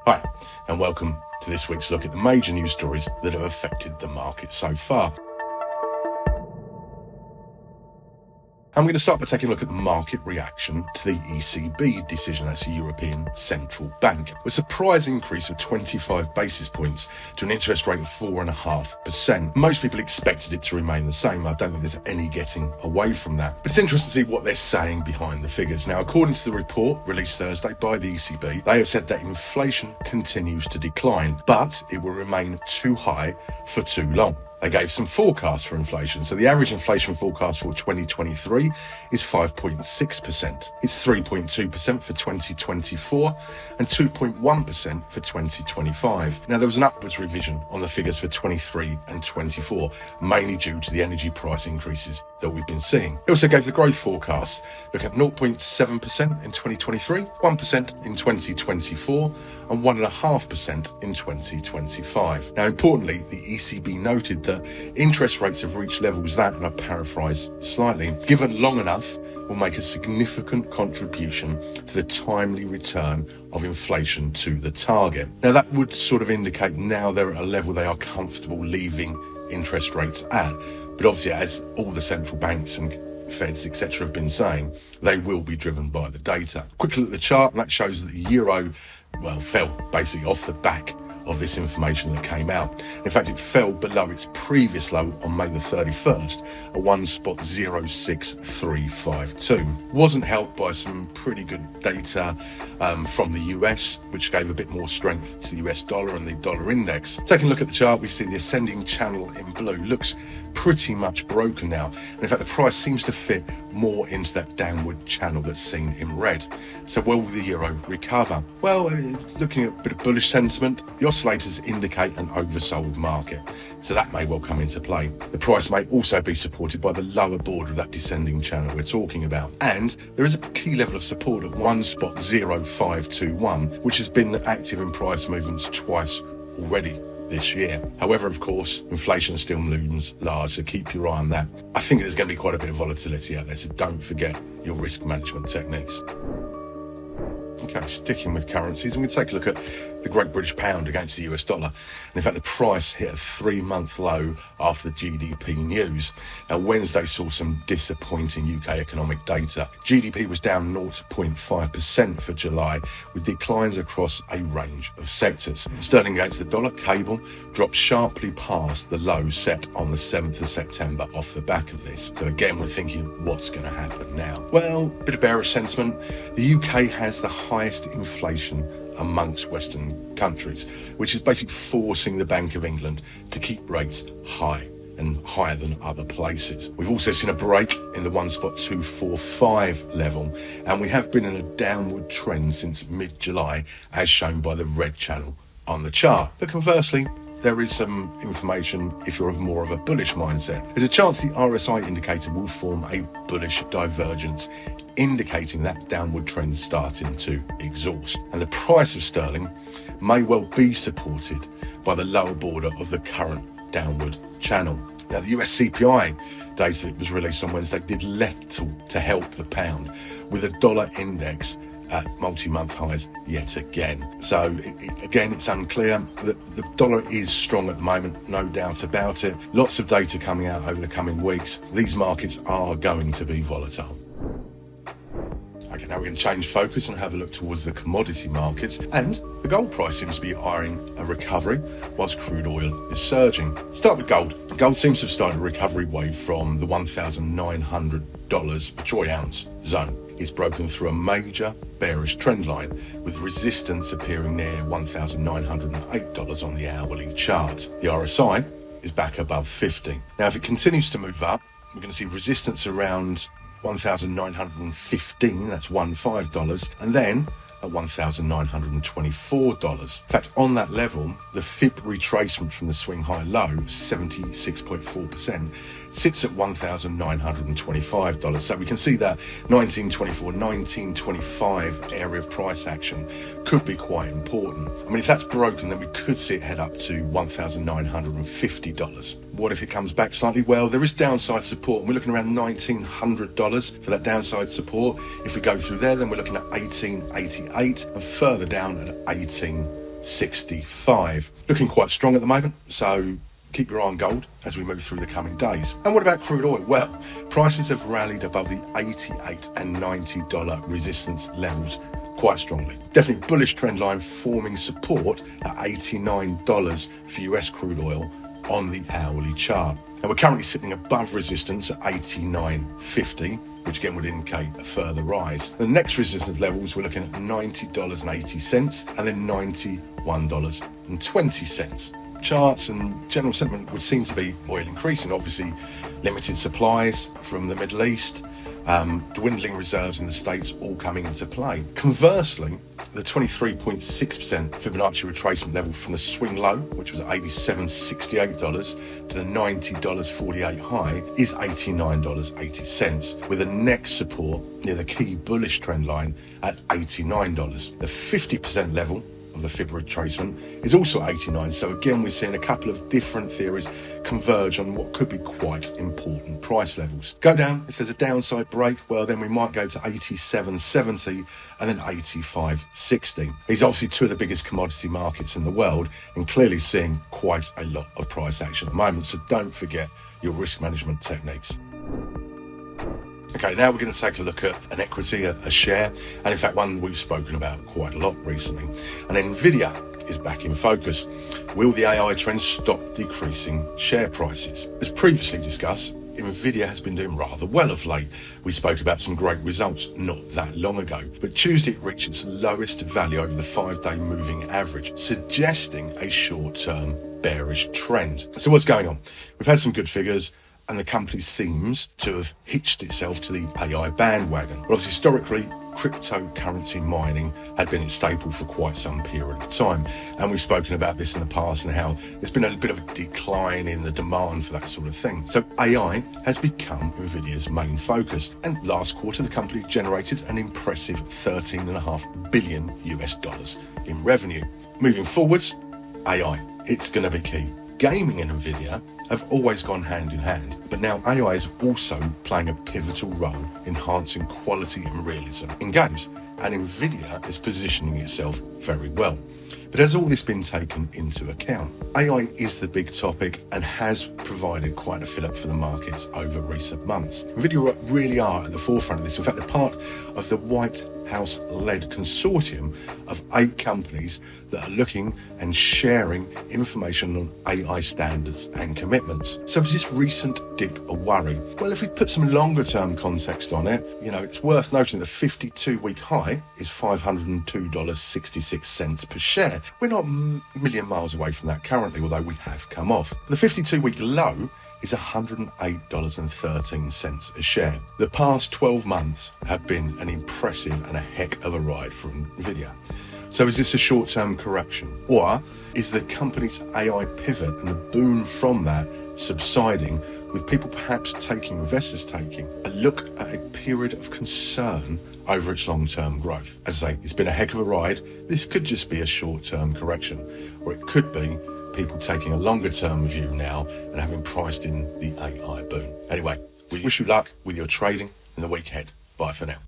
Hi, and welcome to this week's look at the major news stories that have affected the market so far. I'm going to start by taking a look at the market reaction to the ECB decision, that's the European Central Bank. A surprise increase of 25 basis points to an interest rate of 4.5%. Most people expected it to remain the same. I don't think there's any getting away from that. But it's interesting to see what they're saying behind the figures. Now, according to the report released Thursday by the ECB, they have said that inflation continues to decline, but it will remain too high for too long. They gave some forecasts for inflation. So the average inflation forecast for 2023 is 5.6%. It's 3.2% for 2024 and 2.1% for 2025. Now, there was an upwards revision on the figures for 23 and 24, mainly due to the energy price increases that we've been seeing. They also gave the growth forecast, looking at 0.7% in 2023, 1% in 2024 and 1.5% in 2025. Now, importantly, the ECB noted that interest rates have reached levels that, and I paraphrase slightly, given long enough, will make a significant contribution to the timely return of inflation to the target. Now, that would sort of indicate now they're at a level they are comfortable leaving interest rates at. But obviously, as all the central banks and Feds, etc. have been saying, they will be driven by the data. Quick look at the chart, and that shows that the euro, fell basically off the back of this information that came out. In fact, it fell below its previous low on May the 31st at 1.06352. Wasn't helped by some pretty good data from the US, which gave a bit more strength to the US dollar and the dollar index. Taking a look at the chart, we see the ascending channel in blue looks pretty much broken now. And in fact, the price seems to fit more into that downward channel that's seen in red. So will the euro recover? Well, looking at a bit of bullish sentiment, the oscillators indicate an oversold market, so that may well come into play. The price may also be supported by the lower border of that descending channel we're talking about. And there is a key level of support at 1.0521, which has been active in price movements twice already this year. However, of course, inflation still looms large, so keep your eye on that. I think there's going to be quite a bit of volatility out there, so don't forget your risk management techniques. Okay, sticking with currencies, I'm going to take a look at the Great British Pound against the US dollar. And in fact, the price hit a 3-month low after the GDP news. Now, Wednesday saw some disappointing UK economic data. GDP was down 0.5% for July, with declines across a range of sectors. Sterling against the dollar, cable, dropped sharply past the low set on the 7th of September off the back of this. So again, we're thinking, what's going to happen now? Well, bit of bearish sentiment. The UK has the highest inflation amongst Western countries, which is basically forcing the Bank of England to keep rates high and higher than other places. We've also seen a break in the 1.245 level, and we have been in a downward trend since mid-July, as shown by the red channel on the chart. But conversely, there is some information if you're of more of a bullish mindset. There's a chance the RSI indicator will form a bullish divergence, indicating that downward trend starting to exhaust. And the price of sterling may well be supported by the lower border of the current downward channel. Now, the US CPI data that was released on Wednesday did little to help the pound, with the dollar index at multi-month highs yet again. So again, it's unclear. The dollar is strong at the moment, no doubt about it. Lots of data coming out over the coming weeks. These markets are going to be volatile. Okay, now we're going to change focus and have a look towards the commodity markets, and the gold price seems to be eyeing a recovery whilst crude oil is surging. Start with gold. Gold seems to have started a recovery wave from the $1,900 per troy ounce zone. It's broken through a major bearish trend line, with resistance appearing near $1,908 on the hourly chart. The RSI is back above 50. Now, if it continues to move up, we're going to see resistance around $1,915, that's $15, and then at $1,924. In fact, on that level, the Fib retracement from the swing high low, 76.4%, sits at $1,925. So we can see that 1924, 1925 area of price action could be quite important. I mean, if that's broken, then we could see it head up to $1,950. What if it comes back slightly? Well, there is downside support, and we're looking around $1,900 for that downside support. If we go through there, then we're looking at $1,888, and further down at $1,8 $81.65. Looking quite strong at the moment, so keep your eye on gold as we move through the coming days. And what about crude oil? Well, prices have rallied above the $88 and $90 resistance levels quite strongly. Definitely bullish trend line forming support at $89 for US crude oil on the hourly chart. Now we're currently sitting above resistance at $89.50, which again would indicate a further rise. The next resistance levels we're looking at $90.80 and then $91.20. Charts and general sentiment would seem to be oil increasing. Obviously, limited supplies from the Middle East, dwindling reserves in the States all coming into play. Conversely, the 23.6% Fibonacci retracement level from the swing low, which was $87.68, to the $90.48 high, is $89.80, with the next support near the key bullish trend line at $89. The 50% level of the fib retracement is also 89. So again, we're seeing a couple of different theories converge on what could be quite important price levels. Go down, if there's a downside break, well then we might go to 87.70 and then 85.60. These are obviously two of the biggest commodity markets in the world and clearly seeing quite a lot of price action at the moment, so don't forget your risk management techniques. Okay, now we're going to take a look at an equity, a share, and in fact one we've spoken about quite a lot recently. And NVDA is back in focus. Will the AI trend stop decreasing share prices? As previously discussed, NVDA has been doing rather well of late. We spoke about some great results not that long ago, but Tuesday it reached its lowest value over the 5-day moving average, suggesting a short-term bearish trend. So what's going on? We've had some good figures, and the company seems to have hitched itself to the AI bandwagon. Well, obviously, historically, cryptocurrency mining had been its staple for quite some period of time. And we've spoken about this in the past and how there's been a bit of a decline in the demand for that sort of thing. So AI has become NVIDIA's main focus. And last quarter, the company generated an impressive $13.5 billion in revenue. Moving forwards, AI, it's going to be key. Gaming and NVIDIA have always gone hand in hand, but now AI is also playing a pivotal role enhancing quality and realism in games, and NVIDIA is positioning itself very well. But has all this been taken into account? AI is the big topic and has provided quite a fill-up for the markets over recent months. NVIDIA really are at the forefront of this. In fact, they're part of the White House-led consortium of 8 companies that are looking and sharing information on AI standards and commitments. So is this recent dip a worry? Well, if we put some longer-term context on it, it's worth noting the 52-week high is $502.66 per share. We're not a million miles away from that currently, although we have come off. The 52-week low is $108.13 a share. The past 12 months have been an impressive and a heck of a ride for NVIDIA. So is this a short-term correction? Or is the company's AI pivot and the boom from that subsiding, with people perhaps investors taking a look at a period of concern over its long-term growth? As I say, it's been a heck of a ride. This could just be a short-term correction, or it could be people taking a longer-term view now and having priced in the AI boom. Anyway, we wish you luck with your trading in the week ahead. Bye for now.